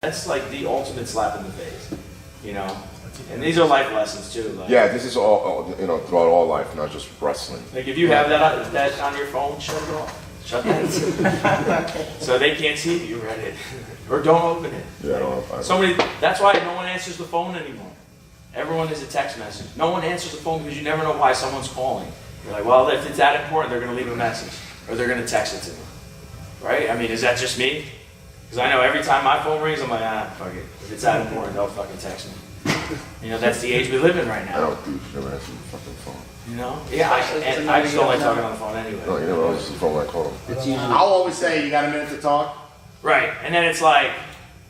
That's like the ultimate slap in the face, you know? And these are life lessons too. Like, yeah, this is all, you know, throughout all life, not just wrestling. like if you have that on your phone, shut it off. Shut that. So they can't see if you read it. Or don't open it. Yeah, that's why no one answers the phone anymore. Everyone is a text message. No one answers the phone because you never know why someone's calling. You're like, well, if it's that important, they're going to leave a message. Or they're going to text it to me. Right? I mean, is that just me? Because I know every time my phone rings, I'm like, fuck it. If it's that important, they'll fucking text me. You know, that's the age we live in right now. I don't do never answer the fucking phone. You know? Yeah, I just don't like talking on the phone anyway. No, you never answer the phone when I call them. I'll always say, you got a minute to talk? Right, and then it's like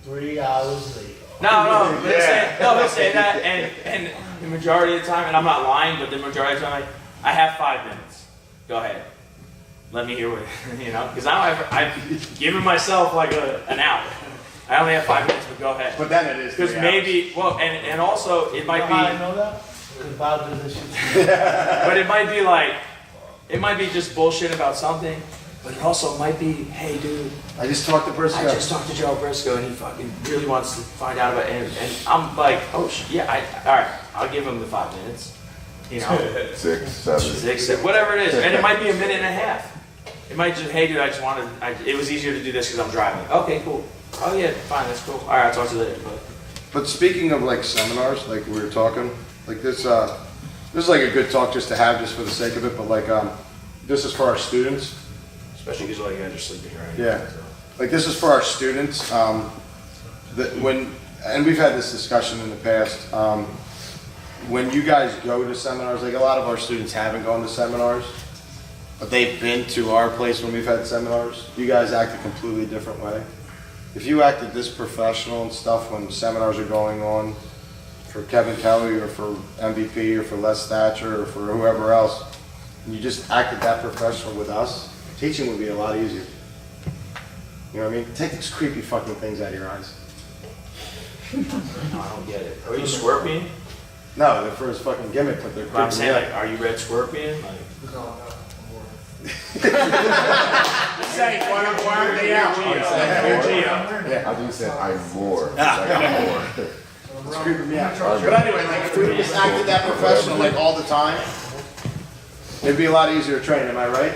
3 hours later. no, they'll say that, and the majority of the time, and I'm not lying, but the majority of the time, I have 5 minutes. Go ahead. Let me hear what, you know, because I've given myself like an hour. I only have 5 minutes, but go ahead. But then it is. Because maybe, well, and also it might be. I know that? Because Bob does this shit. But it might be like, it might be just bullshit about something, but it also might be, hey dude, I just talked to Briscoe. I just talked to Joe Briscoe and he fucking really wants to find out about it. And I'm like, oh yeah, all right, I'll give him the 5 minutes. You know, 6, 7. 6, whatever it is. And it might be a minute and a half. It might just, hey dude, I just wanted, it was easier to do this because I'm driving. Okay, cool. Oh yeah, fine, that's cool. All right, I'll talk to you later. But speaking of like seminars, like we were talking, like this is like a good talk just to have, just for the sake of it. But like this is for our students. Especially because all you guys are sleeping, right? Yeah. Like this is for our students. And we've had this discussion in the past. When you guys go to seminars, like a lot of our students haven't gone to seminars, but they've been to our place when we've had seminars. You guys act a completely different way. If you acted this professional and stuff when seminars are going on for Kevin Kelly or for MVP or for Les Thatcher or for whoever else, and you just acted that professional with us, teaching would be a lot easier. You know what I mean? Take these creepy fucking things out of your eyes. No, I don't get it. Are you Scorpion? No, they're for his fucking gimmick, but they're creepy. But I'm saying, like, are you Red Scorpion? Like, No. Say, why aren't they out? Yeah. I think you said I'm more. Like I'm more. It's creeping me out. But anyway, like if we just acted that professional like all the time, it'd be a lot easier to train, am I right?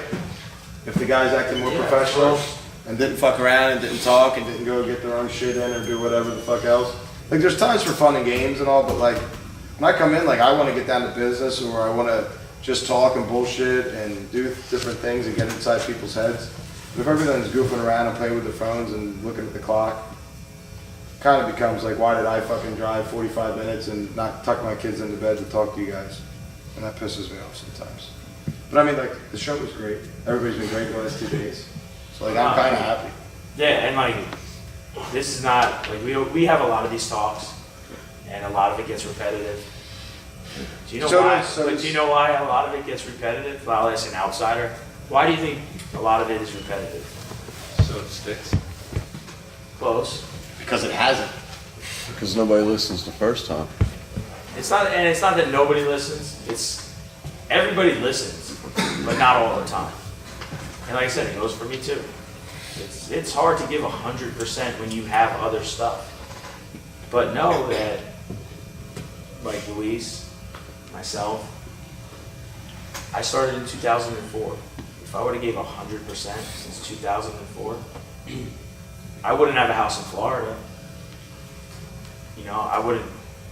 If the guys acted more professional and didn't fuck around and didn't talk and didn't go get their own shit in or do whatever the fuck else. Like there's times for fun and games and all, but like when I come in, like I want to get down to business or I want to just talk and bullshit and do different things and get inside people's heads. But if everyone's goofing around and playing with their phones and looking at the clock, it kind of becomes like, why did I fucking drive 45 minutes and not tuck my kids into bed to talk to you guys? And that pisses me off sometimes. But I mean, like, the show was great. Everybody's been great the last 2 days. So like, I'm kind of happy. yeah, and like, this is not, like, we have a lot of these talks, and a lot of it gets repetitive. Do you know why? Do you know why a lot of it gets repetitive? Well, as an outsider, why do you think a lot of it is repetitive? So it sticks. Close. Because it hasn't. Because nobody listens the first time. It's not that nobody listens. It's everybody listens, but not all the time. And like I said, it goes for me too. It's hard to give 100% when you have other stuff. But know that, like Luis, myself, I started in 2004. If I would have gave 100% since 2004, I wouldn't have a house in Florida. You know, I wouldn't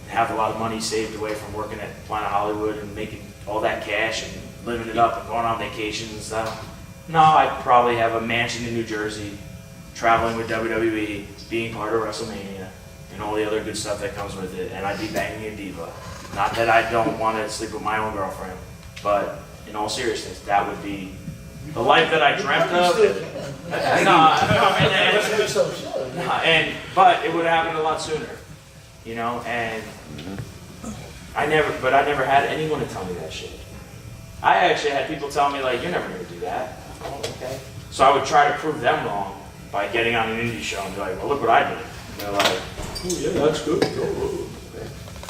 have a lot of money saved away from working at Planet Hollywood and making all that cash and living it up and going on vacations and stuff. No, I'd probably have a mansion in New Jersey, traveling with WWE, being part of WrestleMania, and all the other good stuff that comes with it, and I'd be banging a diva. Not that I don't want to sleep with my own girlfriend, but in all seriousness, that would be the life that I dreamt of. But it would have happened a lot sooner, you know. And I never had anyone to tell me that shit. I actually had people tell me like, "You're never going to do that." Oh, okay. So I would try to prove them wrong by getting on an indie show and be like, "Well, look what I did." And they're like, "Oh yeah, that's good."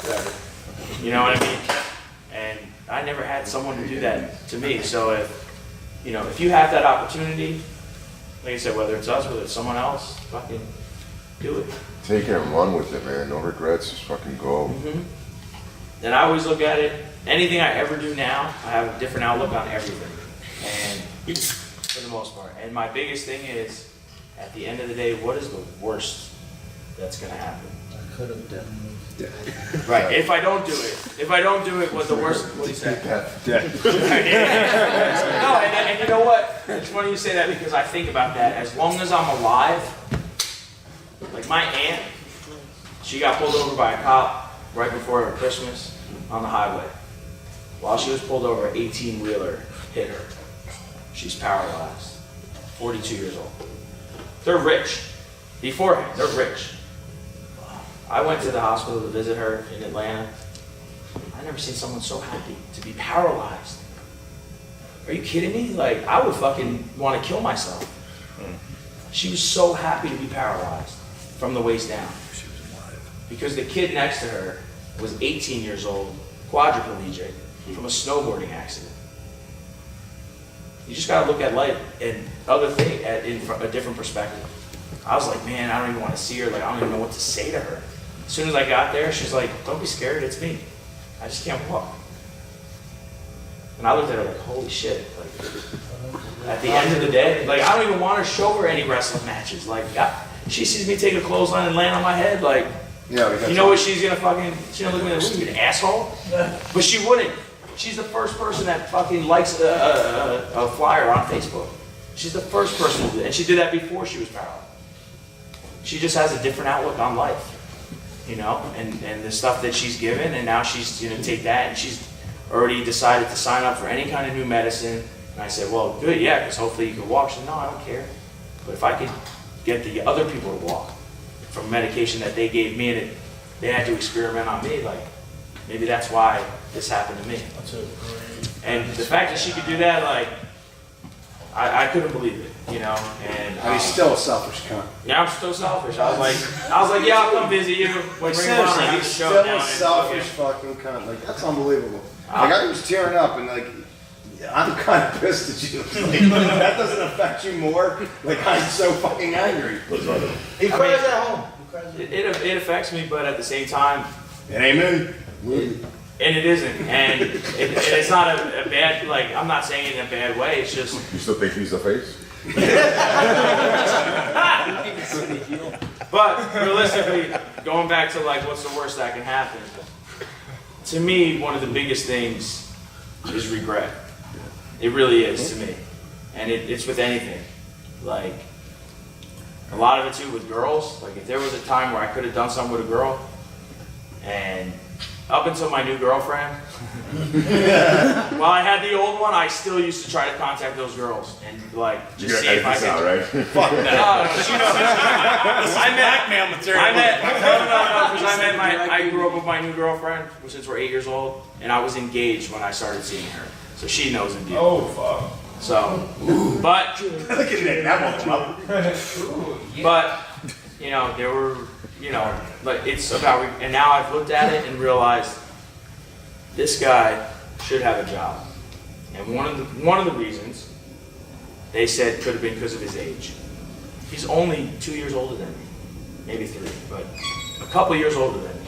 Whatever. You know what I mean? And I never had someone to do that to me. So if you have that opportunity, like I said, whether it's us, whether it's someone else, fucking do it. Take it and run with it, man. No regrets. Just fucking go. And I always look at it, anything I ever do now, I have a different outlook on everything. And for the most part. And my biggest thing is, at the end of the day, what is the worst that's gonna happen? I could have done Right. If I don't do it, what's the worst? What do you say? No, and you know what? It's funny you say that because I think about that. As long as I'm alive, like my aunt, she got pulled over by a cop right before Christmas on the highway. While she was pulled over, an 18-wheeler hit her. She's paralyzed, 42 years old. They're rich. Beforehand, they're rich. I went to the hospital to visit her in Atlanta. I never seen someone so happy to be paralyzed. Are you kidding me? Like, I would fucking want to kill myself. She was so happy to be paralyzed from the waist down. She was alive. Because the kid next to her was 18 years old, quadriplegic, from a snowboarding accident. You just gotta look at life and other things in a different perspective. I was like, man, I don't even want to see her. Like, I don't even know what to say to her. As soon as I got there, she's like, don't be scared, it's me. I just can't walk. And I looked at her like, holy shit. Like, at the end of the day, like, I don't even want to show her any wrestling matches. Like, she sees me take a clothesline and land on my head. Like, Yeah, you know what she's gonna fucking, she's gonna look at me like, what are you, an asshole? But she wouldn't. She's the first person that fucking likes a flyer on Facebook. She's the first person to do that. And she did that before she was paralyzed. She just has a different outlook on life, you know, and the stuff that she's given, and now she's gonna take that, and she's already decided to sign up for any kind of new medicine. And I said, well, good, yeah, because hopefully you can walk. She said, no, I don't care. But if I could get the other people to walk from medication that they gave me, and they had to experiment on me, like, maybe that's why this happened to me. That's a great. And the fact that she could do that, like, I couldn't believe it, you know. And he's still a selfish cunt. yeah, I'm still selfish. I was like, yeah, I'll come visit you. Like, bring them on, Seriously, have he's the show still down a and selfish fucking- fucking cunt. Like, that's unbelievable. Like, I was tearing up and like, I'm kind of pissed at you. Like, that doesn't affect you more. Like, I'm so fucking angry. He cries at home. He cries at home. It affects me, but at the same time, It ain't me. and it isn't. And it's not a bad, like, I'm not saying it in a bad way. It's just, You still think he's the face? but realistically, going back to like, what's the worst that can happen? To me, one of the biggest things is regret. It really is to me. And it's with anything. Like, a lot of it too with girls. Like, if there was a time where I could have done something with a girl, and up until my new girlfriend, while I had the old one, I still used to try to contact those girls and like just see if I could. Out, right? Fuck that. No, she knows. I met blackmail material. I grew up with my new girlfriend since we're 8 years old, and I was engaged when I started seeing her, so she knows indeed. Oh, fuck. So, but Look at that. That won't come up. but you know, there were, you know, but it's about, and now I've looked at it and realized this guy should have a job, and one of the reasons they said could have been because of his age. He's only 2 years older than me, maybe 3, but a couple years older than me.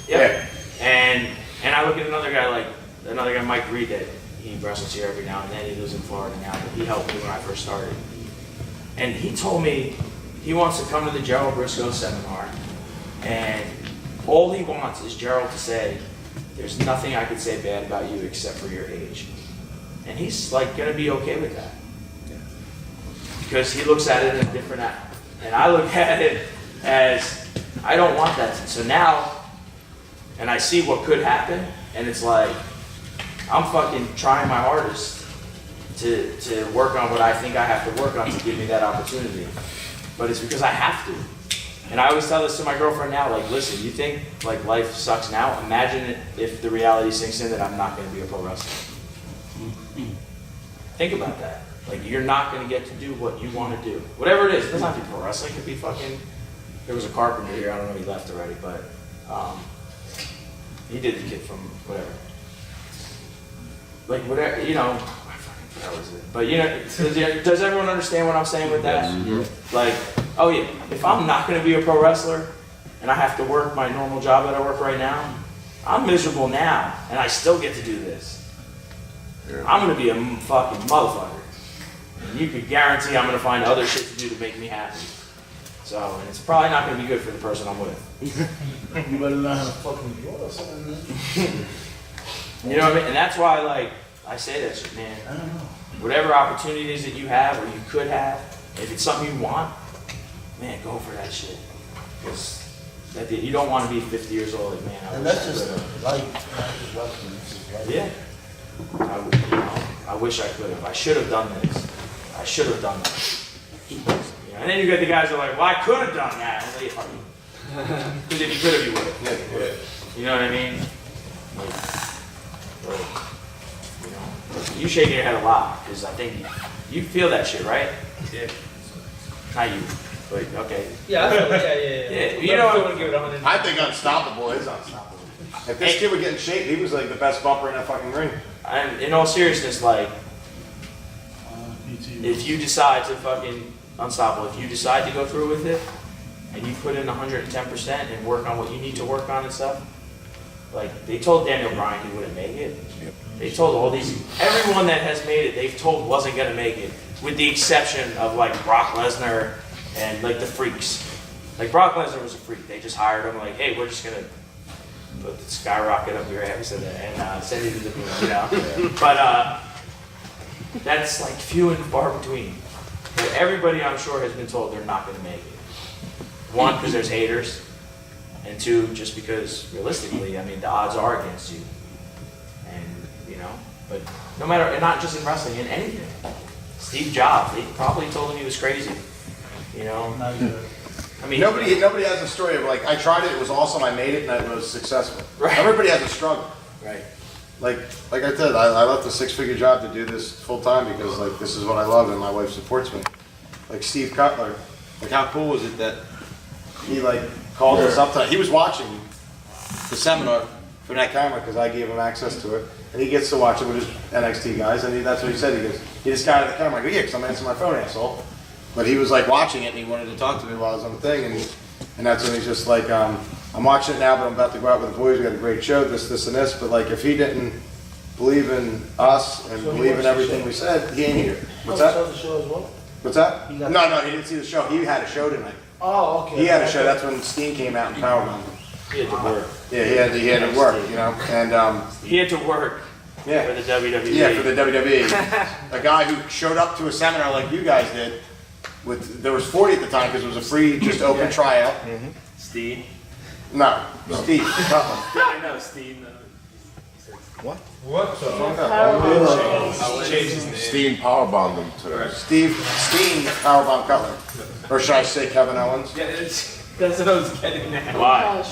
Yeah. And I look at another guy, Mike Reed, that he wrestles here every now and then. He lives in Florida now, but he helped me when I first started. And he told me he wants to come to the Gerald Briscoe seminar, and all he wants is Gerald to say, there's nothing I could say bad about you except for your age. And he's like gonna be okay with that. Because he looks at it in a different eye. And I look at it as, I don't want that. So now, and I see what could happen, and it's like, I'm fucking trying my hardest to work on what I think I have to work on to give me that opportunity. But it's because I have to. And I always tell this to my girlfriend now, like, listen, you think like life sucks now? Imagine if the reality sinks in that I'm not gonna be a pro wrestler. Think about that. Like, you're not gonna get to do what you wanna do. Whatever it is, it doesn't have to be pro wrestling, it could be fucking, there was a carpenter here, I don't know, he left already, but he did the kid from whatever. Like, whatever, you know, I fucking forgot what it was. But, you know, does everyone understand what I'm saying with that? Like, Oh yeah, if I'm not gonna be a pro wrestler and I have to work my normal job that I work right now, I'm miserable now and I still get to do this. I'm gonna be a fucking motherfucker. And you could guarantee I'm gonna find other shit to do to make me happy. So, and it's probably not gonna be good for the person I'm with. You better learn how to fucking draw or something, man. You know what I mean? And that's why, like, I say that shit, man. I don't know. Whatever opportunities that you have or you could have, if it's something you want, man, go for that shit. Because you don't want to be 50 years old, like, man. And that's just life, not just wrestling. It's just life. Yeah. I wish I could have. I should have done this. I should have done that. You know, and then you get the guys that are like, well, I could have done that. And they fucking. Because if you could have, you would have. Yeah. You know what I mean? Like, you know, you shaking your head a lot because I think you feel that shit, right? Yeah. Not you, but okay. Yeah, I feel, yeah. Yeah, you know, I want to give it 100. I think Unstoppable is unstoppable. If this kid would get in shape, he was like the best bumper in that fucking ring. And in all seriousness, like, if you decide to fucking unstoppable, if you decide to go through with it, and you put in 110% and work on what you need to work on and stuff, like, they told Daniel Bryan he wouldn't make it. Yep. They told everyone that has made it, they've told wasn't gonna make it, with the exception of like Brock Lesnar and like the freaks. Like Brock Lesnar was a freak. They just hired him like, hey, we're just gonna put the skyrocket up your ass and send you to the moon, you know? But that's like few and far between. But everybody I'm sure has been told they're not gonna make it. One, because there's haters. And two, just because realistically, I mean, the odds are against you. And, you know, but no matter, and not just in wrestling, in anything. Steve Jobs, they probably told him he was crazy. You know? I mean, Nobody has a story of like, I tried it, it was awesome, I made it, and it was successful. Right. Everybody has a struggle. Right. Like I said, I left a 6-figure job to do this full time because like this is what I love and my wife supports me. Like Steve Cutler, like how cool was it that he like called us up tonight. He was watching the seminar from that camera because I gave him access to it, and he gets to watch it with his NXT guys, and that's what he said. He goes, he just got out of the camera. I go, yeah, because I'm answering my phone, asshole. But he was like watching it, and he wanted to talk to me while I was on the thing, and that's when he's just like, I'm watching it now, but I'm about to go out with the boys. We got a great show, this, and this. But like, if he didn't believe in us and believe in everything we said, he ain't here. What's that? The show as well? What's that? He got- No, he didn't see the show. He had a show tonight. Oh, okay. He had a show. That's when Steen came out and powerbombed him. He had to work. Yeah, he had to work, you know, and He had to work for yeah, the WWE. yeah, for the WWE. A guy who showed up to a seminar like you guys did. There was 40 at the time because it was a free, just open tryout. Steve. No, Steve. I know, Steve. What? Change his name. Steen powerbombed him today. Steen powerbomb Cutler, or should I say Kevin Owens? Yeah, that's what I was getting at. Why?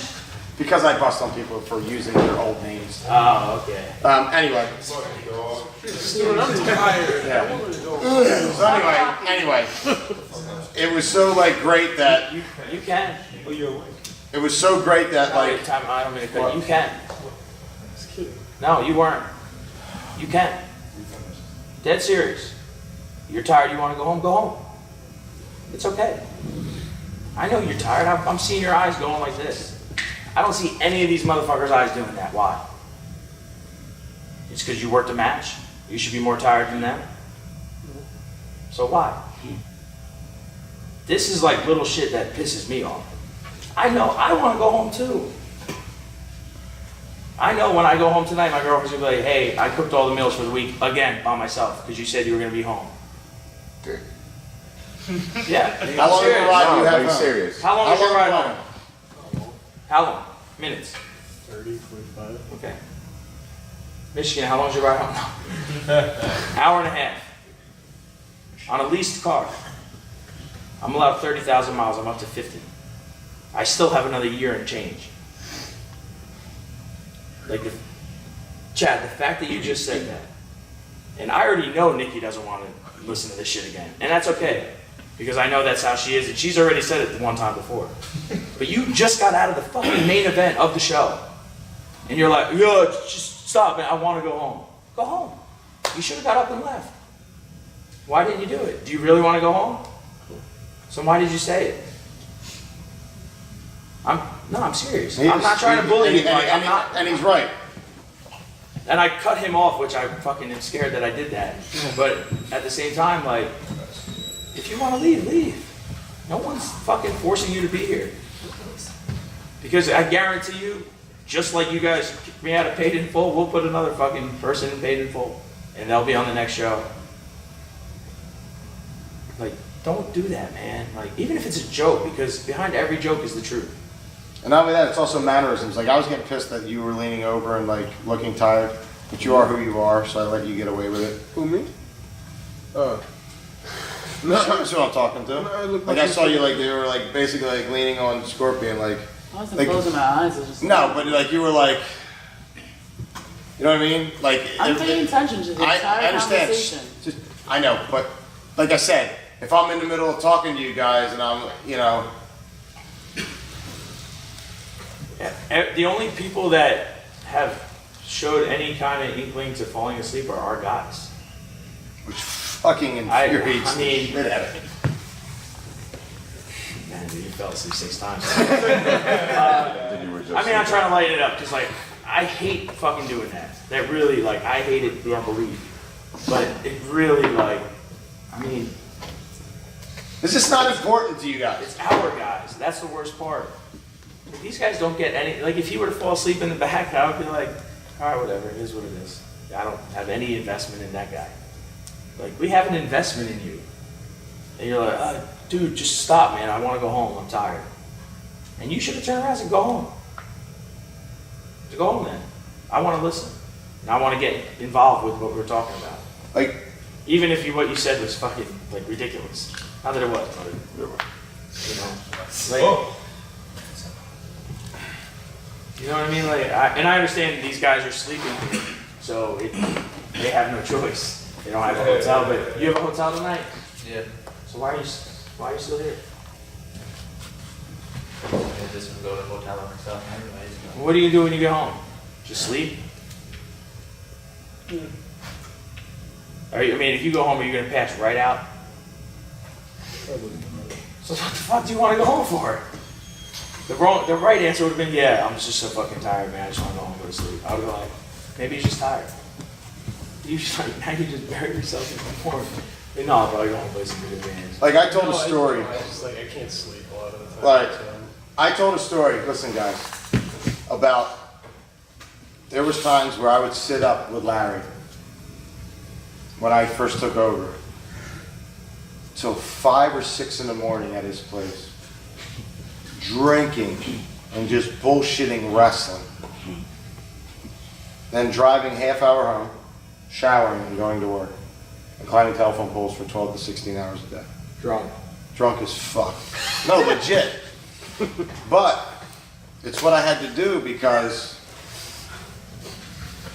Because I bust on people for using their old names. Oh, okay. Anyway. Yeah. So anyway, it was so like great that You can. it was so great that Like, like time, I don't mean to cut you. You can. No, you weren't. You can. Dead serious. You're tired, you want to go home? Go home. It's okay. I know you're tired. I'm seeing your eyes going like this. I don't see any of these motherfuckers' eyes doing that. Why? It's because you worked a match? You should be more tired than them? So why? This is like little shit that pisses me off. I know, I want to go home too. I know when I go home tonight, my girlfriend's gonna be like, hey, I cooked all the meals for the week again by myself because you said you were gonna be home. Yeah. how long of a ride do you No, have are you home? serious? How long is your ride home? home? How long? Minutes. 30, 45. Okay. Michigan, how long is your ride home? Hour and a half. On a leased car. I'm allowed 30,000 miles. I'm up to 50. I still have another year and change. Like, Chad, the fact that you just said that, and I already know Nikki doesn't want to listen to this shit again, and that's okay, because I know that's how she is, and she's already said it one time before. But you just got out of the fucking main event of the show, and you're like, yo, just stop, man, I want to go home. Go home. You should have got up and left. Why didn't you do it? Do you really want to go home? So why did you say it? I'm serious. I'm not trying to bully you. Like, I'm not. And he's right. And I cut him off, which I fucking am scared that I did that. But at the same time, like, if you want to leave, leave. No one's fucking forcing you to be here. Because I guarantee you, just like you guys kicked me out of Paid in Full, we'll put another fucking person in Paid in Full. And they'll be on the next show. Like, don't do that, man. Like, even if it's a joke, because behind every joke is the truth. And not only that, it's also mannerisms. Like, I was getting pissed that you were leaning over and, like, looking tired. But you are who you are, so I let you get away with it. Who, me? No. That's what I'm talking to. Like, I saw you, like, they were, like, basically, like, leaning on Scorpion, like... I wasn't like, closing my eyes. I was just no, but, like, you were, like... You know what I mean? Like... I'm paying attention to the entire conversation. Just, I know, but, like I said, if I'm in the middle of talking to you guys and I'm, you know... The only people that have showed any kind of inkling to falling asleep are our guys. Which fucking infuriates the shit out of me. Man, dude, you fell asleep 6 times. Then you were just I mean, I'm trying to lighten it up, because, like, I hate fucking doing that. That really, like, I hate it beyond belief. But it really, like, I mean... Is this not important to you guys? It's our guys. That's the worst part. These guys don't get any, like, if he were to fall asleep in the back, I would be like, all right, whatever, it is what it is. I don't have any investment in that guy. Like, we have an investment in you. And you're like, dude, just stop, man. I want to go home. I'm tired. And you should have turned around and said, go home. So go home then. I want to listen. And I want to get involved with what we're talking about. Like, Even if what you said was fucking, like, ridiculous. Not that it was, but you know. Like, you know what I mean? Like, and I understand that these guys are sleeping here, so they have no choice. They don't have a hotel, but you have a hotel tonight? Yeah. So why are you still here? I just go to the hotel by myself anyways. What are you gonna do when you get home? Just sleep? I mean, if you go home, are you gonna pass right out? So what the fuck do you want to go home for? The right answer would have been, yeah, I'm just so fucking tired, man. I just want to go home and go to sleep. I would be like, maybe he's just tired. You just like, now you just bury yourself in the morning. No, I'll probably go home and play some video games. like I told a story. I just like I can't sleep a lot of the time. Like, so. I told a story, listen guys, about there was times where I would sit up with Larry when I first took over till 5 or 6 in the morning at his place, drinking and just bullshitting wrestling. Then driving half hour home, showering and going to work, and climbing telephone poles for 12 to 16 hours a day. Drunk as fuck. No, legit. But it's what I had to do because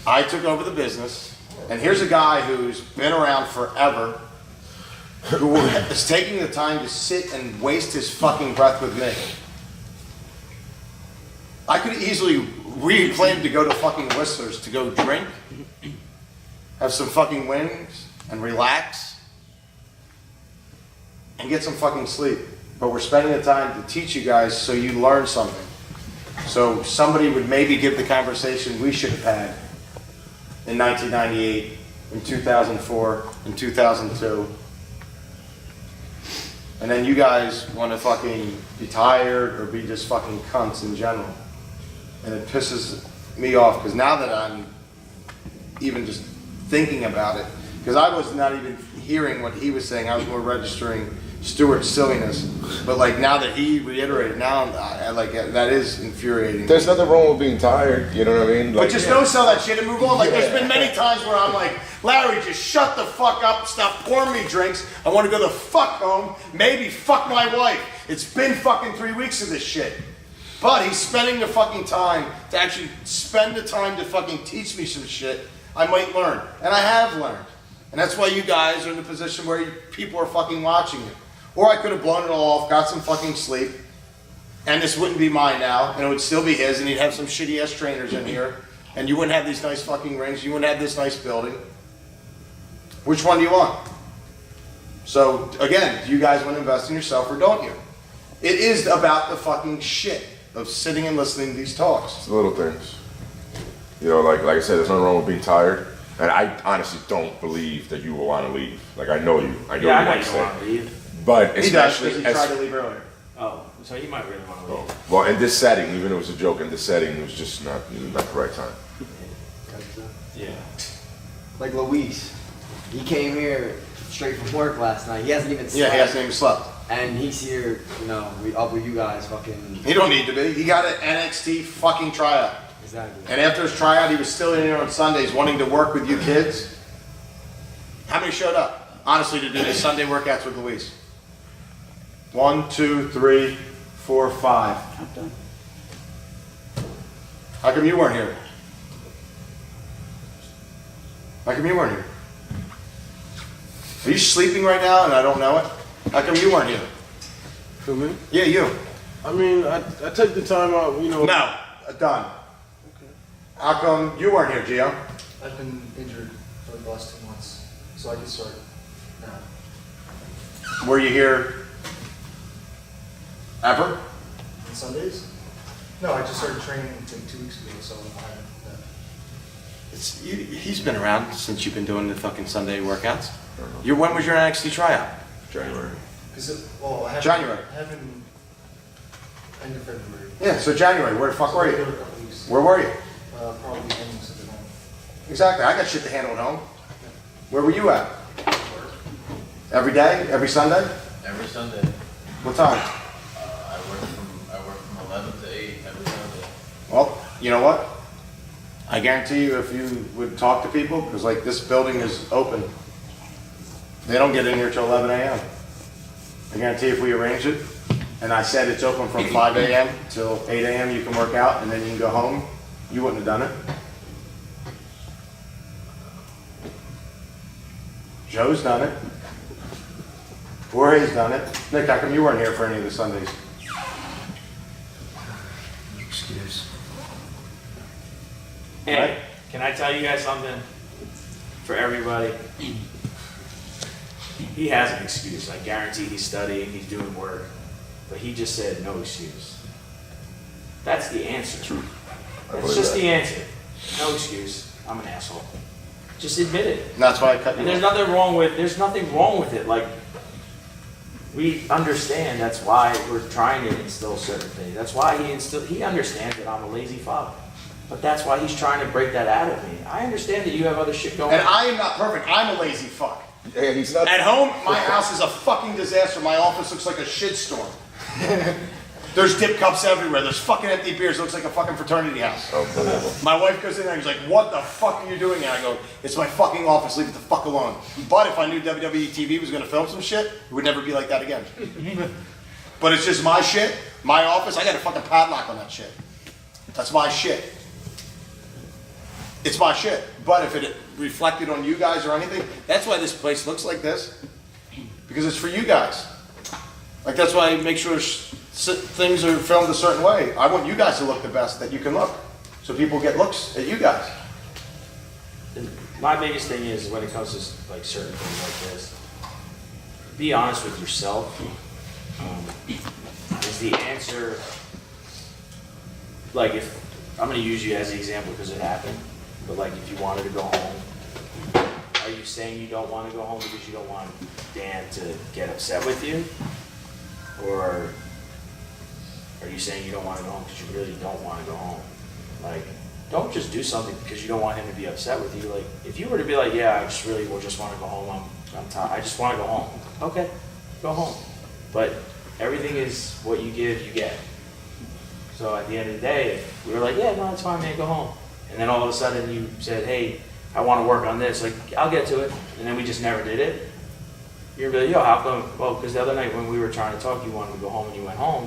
I took over the business, and here's a guy who's been around forever, who is taking the time to sit and waste his fucking breath with me. I could easily reclaim to go to fucking Whistler's to go drink, have some fucking wings, and relax, and get some fucking sleep. But we're spending the time to teach you guys so you learn something. So somebody would maybe give the conversation we should have had in 1998, in 2004, in 2002. And then you guys want to fucking be tired or be just fucking cunts in general. And it pisses me off because now that I'm even just thinking about it, because I was not even hearing what he was saying, I was more registering Stewart's silliness. But like now that he reiterated, now I like that is infuriating. There's nothing wrong with being tired, you know what I mean? Like, But just don't sell that shit and move on. Like there's been many times where I'm like, Larry, just shut the fuck up, stop pouring me drinks. I want to go the fuck home, maybe fuck my wife. It's been fucking 3 weeks of this shit. But he's spending the fucking time to actually spend the time to fucking teach me some shit I might learn. And I have learned. And that's why you guys are in the position where people are fucking watching you. Or I could have blown it all off, got some fucking sleep, and this wouldn't be mine now, and it would still be his, and he'd have some shitty ass trainers in here, and you wouldn't have these nice fucking rings, you wouldn't have this nice building. Which one do you want? So again, do you guys want to invest in yourself or don't you? It is about the fucking shit of sitting and listening to these talks. It's the little things. You know, like I said, there's nothing wrong with being tired. And I honestly don't believe that you will want to leave. Like, I know you. I know Yeah, I you know want you to don't want to stay. leave. But He does, because especially, he tried to leave earlier. Oh, so you might really want to leave. well, in this setting, even if it was a joke, in this setting, it was just not the right time. Yeah. Like Luis, he came here straight from work last night. He hasn't even slept. Yeah, he hasn't even slept. And he's here, you know, we up with you guys, fucking. He don't need to be. He got an NXT fucking tryout. Exactly. And after his tryout, he was still in here on Sundays wanting to work with you kids. How many showed up, honestly, to do these Sunday workouts with Luis? 1, 2, 3, 4, 5. I'm done. How come you weren't here? How come you weren't here? Are you sleeping right now and I don't know it? How come you weren't here? For me? Yeah, you. I mean, I take the time out, you know. No, done. How come you weren't here, Gio? I've been injured for the last 2 months, so I can start now. Were you here ever? On Sundays? No, I just started training like 2 weeks ago, so I haven't. He's been around since you've been doing the fucking Sunday workouts. When was your NXT tryout? January. Well, I haven't. January. I haven't. End of February. Yeah, so January. Where the fuck were So you? a couple weeks. Where were you? Probably home, sit at home. Exactly. I got shit to handle at home. Where were you at? Every day? Every Sunday? Every Sunday. What time? I work from 11 to 8 every Sunday. Well, you know what? I guarantee you if you would talk to people, because like this building is open, they don't get in here till 11 a.m. I guarantee if we arrange it, and I said it's open from 5 a.m. till 8 a.m. you can work out and then you can go home, you wouldn't have done it. Joe's done it. Jorge's done it. Nick, how come you weren't here for any of the Sundays? Excuse. Hey, can I tell you guys something? For everybody, he has an excuse. I guarantee he's studying, he's doing work, but he just said no excuse. That's the answer. That's just the answer. No excuse. I'm an asshole. Just admit it. And that's why I cut you And there's off. nothing wrong with it. Like, we understand that's why we're trying to instill certain things. That's why he understands that I'm a lazy father. But that's why he's trying to break that out of me. I understand that you have other shit going on. And I am not perfect. I'm a lazy fuck. Yeah, he's not. At home, my house is a fucking disaster. My office looks like a shitstorm. There's dip cups everywhere. There's fucking empty beers. It looks like a fucking fraternity house. Unbelievable. My wife goes in there and she's like, what the fuck are you doing? And I go, it's my fucking office. Leave it the fuck alone. But if I knew WWE TV was going to film some shit, it would never be like that again. But it's just my shit, my office. I got a fucking padlock on that shit. That's my shit. It's my shit. But if it reflected on you guys or anything, that's why this place looks like this. Because it's for you guys. Like, that's why I make sure things are filmed a certain way. I want you guys to look the best that you can look. So people get looks at you guys. My biggest thing is when it comes to like certain things like this, be honest with yourself. Is the answer, like if, I'm gonna use you as the example because it happened, but like if you wanted to go home, are you saying you don't want to go home because you don't want Dan to get upset with you? Or are you saying you don't want to go home because you really don't want to go home? Like, don't just do something because you don't want him to be upset with you. Like, if you were to be like, yeah, I just really will just want to go home. I'm tired. I just want to go home. Okay, go home. But everything is what you give, you get. So at the end of the day, we were like, yeah, no, it's fine, man, go home. And then all of a sudden you said, hey, I want to work on this. Like, I'll get to it. And then we just never did it. You're really, yo, how come? Well, because the other night when we were trying to talk, you wanted to go home and you went home.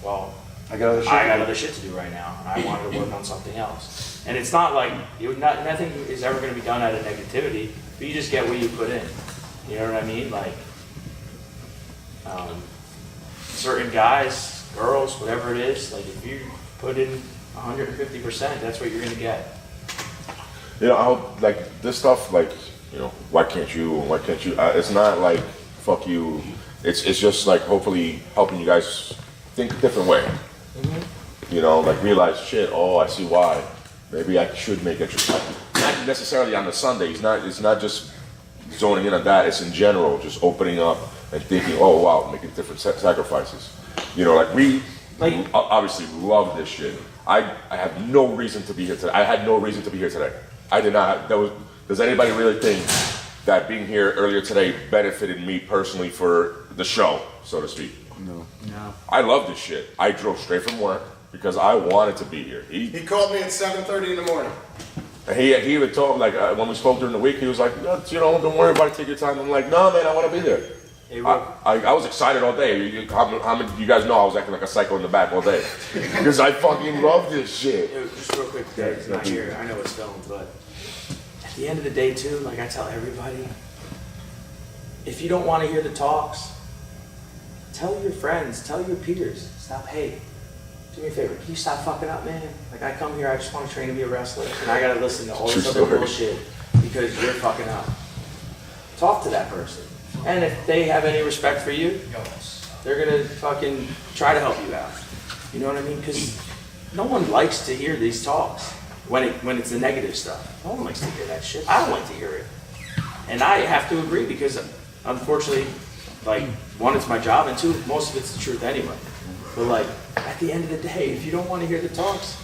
Well, I got other shit to do right now, and I wanted to work on something else. And it's not like nothing is ever going to be done out of negativity, but you just get what you put in. You know what I mean? Like, certain guys, girls, whatever it is, like if you put in 150%, that's what you're going to get. You know, I hope, like, this stuff, like, you know, why can't you, and why can't you, it's not like fuck you. It's just like hopefully helping you guys think a different way. You know, like realize shit. Oh, I see why. Maybe I should make extra time. Not necessarily on the Sundays. It's not just zoning in on that. It's in general, just opening up and thinking, oh wow, making different sacrifices. You know, like we obviously love this shit. I have no reason to be here today. I had no reason to be here today. I did not. Does anybody really think that being here earlier today benefited me personally for the show, so to speak? No. I love this shit. I drove straight from work because I wanted to be here. He called me at 7:30 in the morning. He even told me, like, when we spoke during the week, he was like, you know, don't worry about it, take your time. I'm like, no, man, I want to be there. I was excited all day. How many of you guys know I was acting like a psycho in the back all day? Because I fucking love this shit. Just real quick, Dave, it's not here. I know it's filmed, but at the end of the day, too, like I tell everybody, if you don't want to hear the talks, tell your friends, tell your peers, stop, hey, do me a favor, can you stop fucking up, man? Like, I come here, I just want to train to be a wrestler, and I gotta listen to all this other bullshit because you're fucking up. Talk to that person. And if they have any respect for you, they're gonna fucking try to help you out. You know what I mean? Because no one likes to hear these talks when it's the negative stuff. No one likes to hear that shit. I don't like to hear it. And I have to agree because, unfortunately, like, one, it's my job, and two, most of it's the truth anyway. But like, at the end of the day, if you don't want to hear the talks,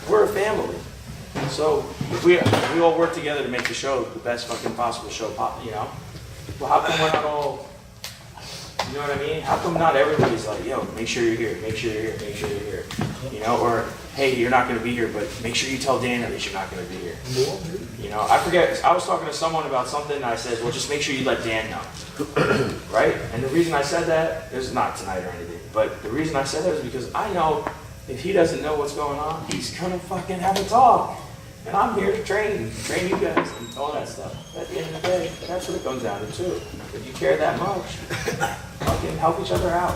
we're a family. So if we all work together to make the show the best fucking possible show, you know? Well, how come we're not all, you know what I mean? How come not everybody's like, yo, make sure you're here, make sure you're here, make sure you're here. You know, or, hey, you're not going to be here, but make sure you tell Dan at least you're not going to be here. You know, I forget, I was talking to someone about something, and I said, well, just make sure you let Dan know. Right? And the reason I said that, is not tonight or anything, but the reason I said that is because I know if he doesn't know what's going on, he's going to fucking have a talk. And I'm here to train you guys, and all that stuff. At the end of the day, that's what it comes down to, too. If you care that much, fucking help each other out.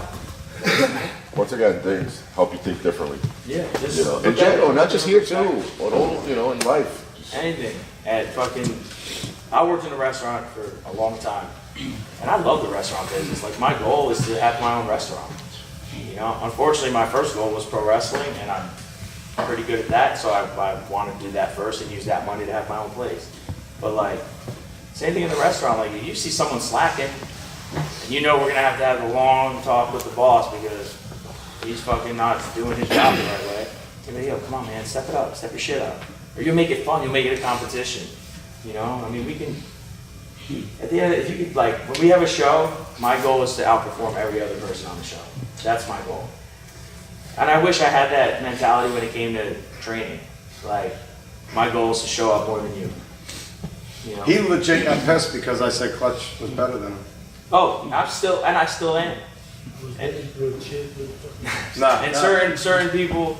Once again, things help you think differently. Yeah, just you know, in general, not just here too, but all, you know, in life. Anything. I worked in a restaurant for a long time, and I love the restaurant business. Like, my goal is to have my own restaurant. You know, unfortunately, my first goal was pro wrestling, and I'm pretty good at that, so I wanted to do that first and use that money to have my own place. But like, same thing in the restaurant. Like, you see someone slacking, and you know we're gonna have a long talk with the boss because he's fucking not doing his job the right way. You're like, yo, come on, man, step it up, step your shit up. Or you'll make it fun, you'll make it a competition. You know, I mean, we can, at the end, if you could, like, when we have a show, my goal is to outperform every other person on the show. That's my goal. And I wish I had that mentality when it came to training. Like, my goal is to show up more than you. You know? He legit got pissed because I said Clutch was better than him. Oh, I still am. And certain people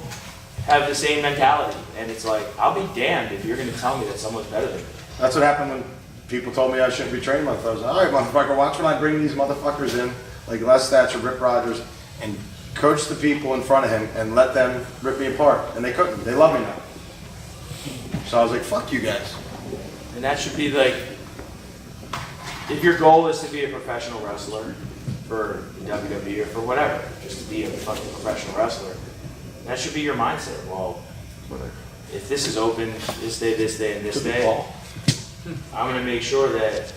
have the same mentality, and it's like, I'll be damned if you're going to tell me that someone's better than me. That's what happened when people told me I shouldn't be training on Thursday. All right, motherfucker, watch when I bring these motherfuckers in, like Les Thatcher, Rip Rogers, and coach the people in front of him and let them rip me apart. And they couldn't. They love me now. So I was like, fuck you guys. And that should be like, if your goal is to be a professional wrestler for the WWE or for whatever, just to be a fucking professional wrestler, that should be your mindset. Well, if this is open this day, and this day, I'm going to make sure that,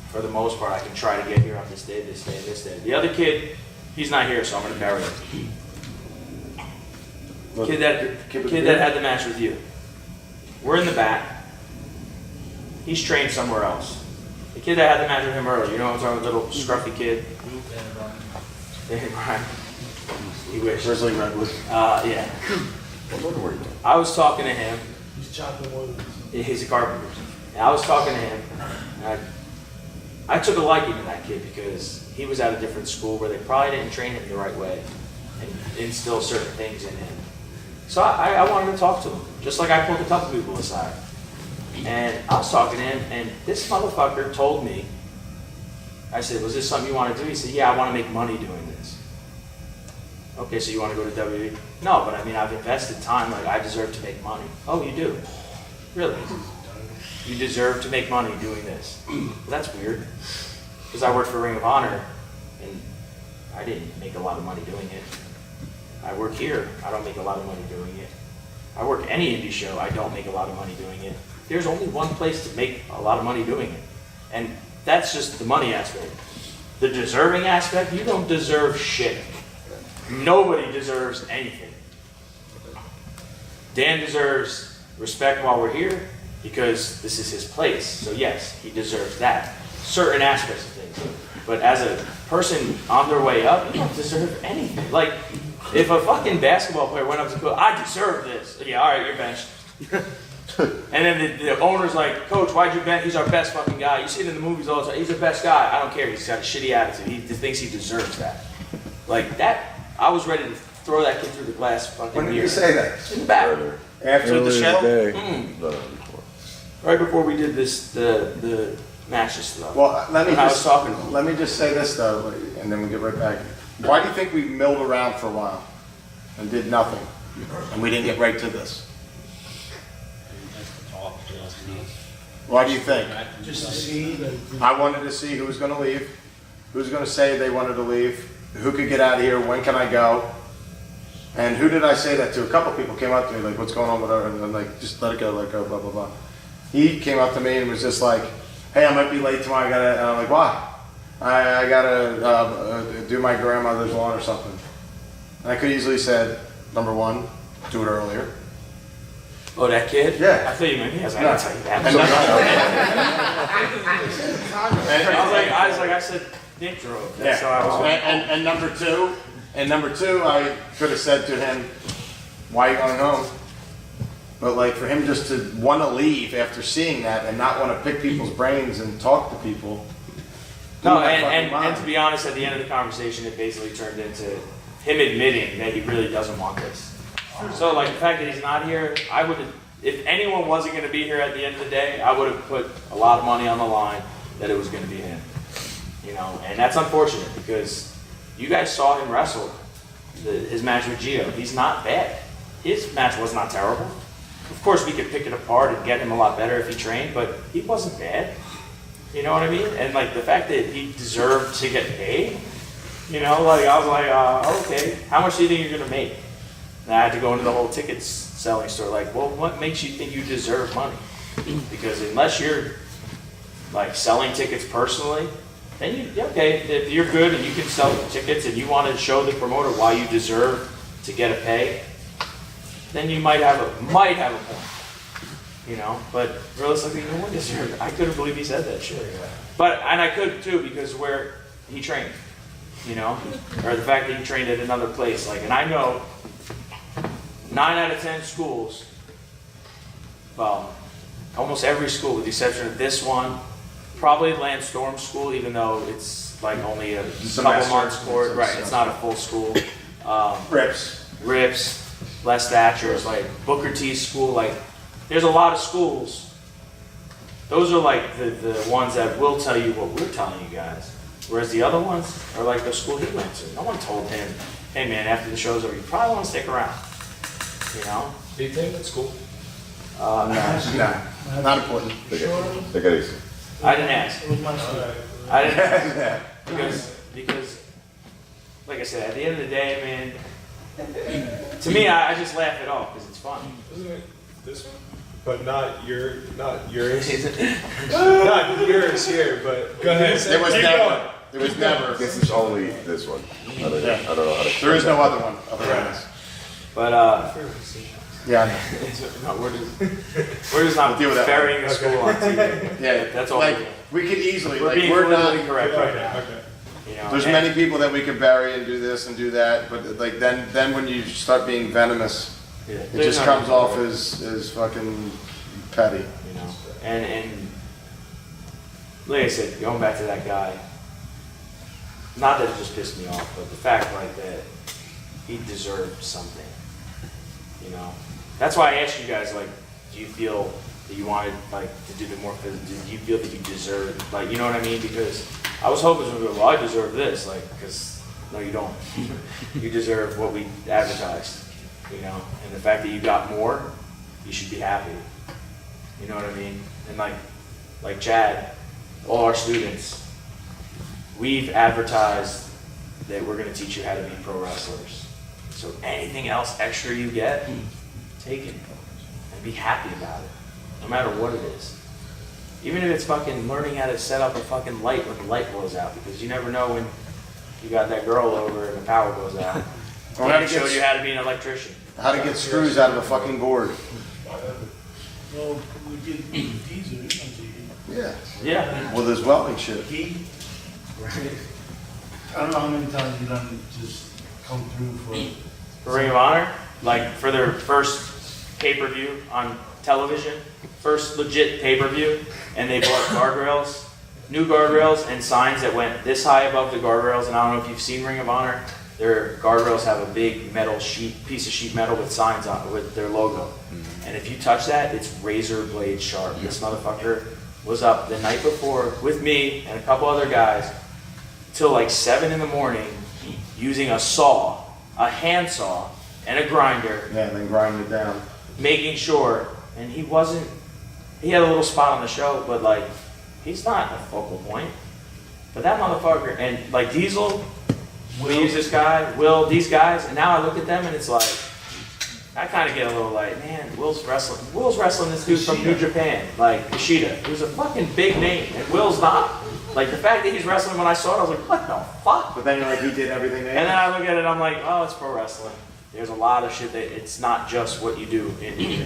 for the most part, I can try to get here on this day, and this day. The other kid, he's not here, so I'm going to bury him. Kid that had the match with you. We're in the back. He's trained somewhere else. The kid that had the match with him earlier, you know what I'm talking about, little scruffy kid? Danny Bryan. He wished. Grizzly Redwood. Yeah. I was talking to him. He's chopping wood. He's a carpenter. And I was talking to him, and I took a liking to that kid because he was at a different school where they probably didn't train him the right way and instill certain things in him. So I wanted to talk to him, just like I pulled a couple people aside. And I was talking to him, and this motherfucker told me, I said, was this something you want to do? He said, yeah, I want to make money doing this. Okay, so you want to go to WWE? No, but I mean, I've invested time, like I deserve to make money. Oh, you do? Really? You deserve to make money doing this. Well, that's weird. because I worked for Ring of Honor, and I didn't make a lot of money doing it. I work here, I don't make a lot of money doing it. I work any indie show, I don't make a lot of money doing it. There's only one place to make a lot of money doing it, and that's just the money aspect. The deserving aspect, you don't deserve shit. Nobody deserves anything. Dan deserves respect while we're here because this is his place. So yes, he deserves that. Certain aspects of things. But as a person on their way up, you don't deserve anything. Like, if a fucking basketball player went up to coach, I deserve this. Yeah, all right, you're benched. And then the owner's like, Coach, why'd you bench? He's our best fucking guy. You see it in the movies all the time. He's the best guy. I don't care. He's got a shitty attitude. He thinks he deserves that. Like that, I was ready to throw that kid through the glass fucking When did mirror. you say that? In the back. After the show? No, before. Right before we did this, the matches stuff. Well, let me When I was talking to him. let me just say this though, and then we get right back. Why do you think we milled around for a while and did nothing, and we didn't get right to this? Why do you think? Just to see that. I wanted to see who was going to leave, who's going to say they wanted to leave, who could get out of here, when can I go, and who did I say that to? A couple people came up to me like, "What's going on with her?" And I'm like, "Just let it go, blah blah blah." He came up to me and was just like, "Hey, I might be late tomorrow. I gotta." And I'm like, "Why?" I gotta do my grandmother's lawn or something. And I could easily said, number one, do it earlier. Oh, that kid? Yeah. I thought you meant me. I was like, No. I didn't tell you that. And I said, Nick drove. That's Yeah. how I was going. And number two, I could have said to him, "Why are you going home?" But like for him just to want to leave after seeing that and not want to pick people's brains and talk to people. No, blew my fucking and mind. to be honest, at the end of the conversation, it basically turned into him admitting that he really doesn't want this. So like the fact that he's not here, I would have, if anyone wasn't going to be here at the end of the day, I would have put a lot of money on the line that it was going to be him. You know, and that's unfortunate because you guys saw him wrestle his match with Gio. He's not bad. His match was not terrible. Of course, we could pick it apart and get him a lot better if he trained, but he wasn't bad. You know what I mean? And like the fact that he deserved to get paid, you know, like I was like, okay, how much do you think you're gonna make? And I had to go into the whole tickets selling store, like, well, what makes you think you deserve money? Because unless you're like selling tickets personally, then okay, if you're good and you can sell tickets and you want to show the promoter why you deserve to get a pay, then you might have a point. You know, but realistically, no one deserved it. I couldn't believe he said that shit. And I could too, because where he trained, you know, or the fact that he trained at another place. Like, and I know 9 out of 10 schools, well, almost every school with the exception of this one, probably Lance Storm School, even though it's like only a couple months course. Right, it's not a full school. Rips, Les Thatcher's, like Booker T's school, like there's a lot of schools. Those are like the ones that will tell you what we're telling you guys. Whereas the other ones are like the school he went to. No one told him, hey man, after the show's over, you probably want to stick around. You know? Do you think it's cool? No, not important. Take it easy. I didn't ask. It was my fault. I didn't ask. Because, like I said, at the end of the day, man, to me, I just laugh it off because it's fun. Isn't it this one? But not yours. Not yours here, but go ahead. There was Keep never. going. There was never. This is only this one. I don't know how to. There is no other one other than this. But, Yeah, I know. no, we're just not We'll deal with that burying the school on TV. Yeah, That's all like we're doing. we could easily, We're like being we're politically not. correct right now. Okay. You know, There's and- many people that we could bury and do this and do that, but like then when you start being venomous, Yeah, it there's just nothing comes to off it, as fucking petty. you know, and like I said, going back to that guy, not that it just pissed me off, but the fact like that he deserved something, you know. That's why I asked you guys, like, do you feel that you wanted like to do the more physical? Do you feel that you deserved, like, you know what I mean? Because I was hoping to go, well, I deserve this, like, because no, you don't. You deserve what we advertised, you know. And the fact that you got more, you should be happy. You know what I mean? And like Chad, all our students, we've advertised that we're gonna teach you how to be pro wrestlers. So anything else extra you get, take it and be happy about it, no matter what it is. Even if it's fucking learning how to set up a fucking light when the light goes out, because you never know when you got that girl over and the power goes out. Or how to They showed get- you how to be an electrician. How to get screws out of a fucking board. Well, we get diesel, he's on TV. Yeah. Yeah. With his welding shit. He, I don't know how many times you done just come through for. For Ring of Honor, like for their first pay-per-view on television, first legit pay-per-view, and they bought guardrails, new guardrails and signs that went this high above the guardrails, and I don't know if you've seen Ring of Honor, their guardrails have a big metal piece of sheet metal with signs on it, with their logo. And if you touch that, it's razor blade sharp. This motherfucker was up the night before with me and a couple other guys till like 7 in the morning using a saw, a hand saw, and a grinder, Yeah, and then grind it down. making sure, and he had a little spot on the show, but like, he's not a focal point. But that motherfucker, and like Diesel, we use this guy, Will, these guys, and now I look at them and it's like, I kind of get a little like, man, Will's wrestling this dude from New Japan, like Ishida, who's a fucking big name, and Will's not. Like the fact that he's wrestling when I saw it, I was like, what the fuck? But then you're like, he did everything they And then I look at it, I'm like, oh, it's pro wrestling. There's a lot of shit that it's not just what you do in New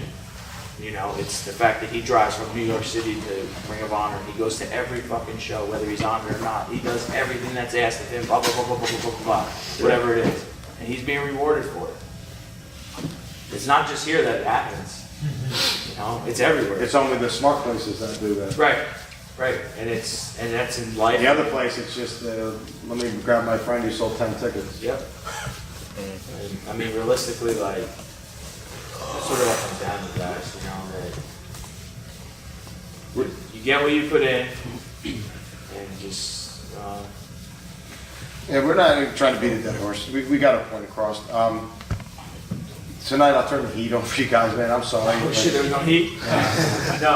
You know, it's the fact that he drives from New York City to Ring of Honor. He goes to every fucking show, whether he's on it or not. He does everything that's asked of him, blah, blah, blah, blah, blah, blah, blah, blah, whatever it is. And he's being rewarded for it. It's not just here that it happens. You know, it's everywhere. It's only the smart places that do that. Right, right. And that's in life. The other place, it's just, let me grab my friend who sold 10 tickets. Yep. And, I mean, realistically, like, that's sort of what comes down to guys, you know, that you get what you put in, and just, Yeah, we're not even trying to beat a dead horse. We got our point across. Tonight I'll turn the heat on for you guys, man. I'm sorry. oh shit, there was no heat? No.